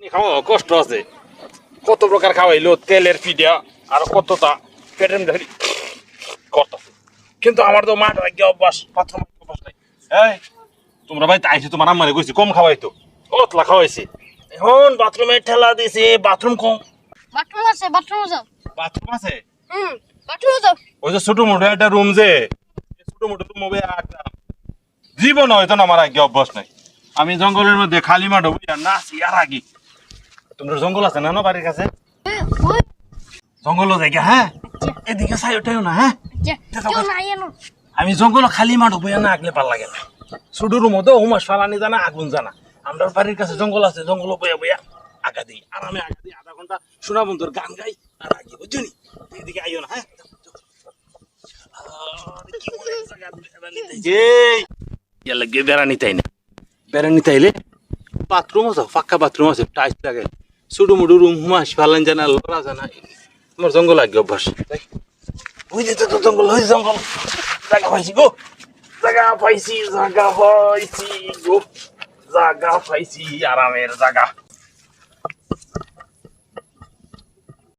খাওয়া কষ্ট আছে কত প্রকার খাওয়াইলো তেলের পিঠা আর কতটা পেটের ধরি কত কিন্তু আমার তো মাঠ ভাগ্য অভ্যাস বাথরুম অভ্যাস নাই এই তোমরা ভাই তাইছি তোমার আম্মারে কইছি কম খাওয়াইতো কতলা খাওয়াইছি এখন বাথরুমে ঠেলা দিছে বাথরুম কম বাথরুম যাও। বাথরুম আছে বাথরুম যাও। ওই যে ছোট মোটো একটা রুম যে ছোট মোটো রুম হবে একটা জীবন হয়তো না আমার আগে অভ্যাস নাই আমি জঙ্গলের মধ্যে খালি মাঠ হবো আর নাচি আর আগে তোমরা জঙ্গল আছে না বাড়ির কাছে ওই জঙ্গল জায়গা হ্যাঁ এদিকে চাই ওটাইও না হ্যাঁ কেউ নাই এনো। আমি জঙ্গল খালি মাঠ হবো না আগলে পার লাগে না ছোট রুম হতো হুমাস ফালানি জানা আগুন জানা আমরা বাড়ির কাছে জঙ্গল আছে জঙ্গল বইয়া বইয়া আগা দিই আরামে আগা দিই আধা ঘন্টা শোনা বন্ধুর গান গাই আর আগে বুঝছো নি এদিকে আইও না হ্যাঁ বেড়ানি তাই না বেড়ানি তাইলে বাথরুম আছে পাক্কা বাথরুম আছে টাইস লাগে ছোট মোটো রুম হুমাস ফালান জানা লড়া জানা আমার জঙ্গল আগে অভ্যাস ওই যে তো জঙ্গল ওই জঙ্গল জায়গা পাইছি গো জায়গা পাইছি গো জায়গা পাইছি আরামের জায়গা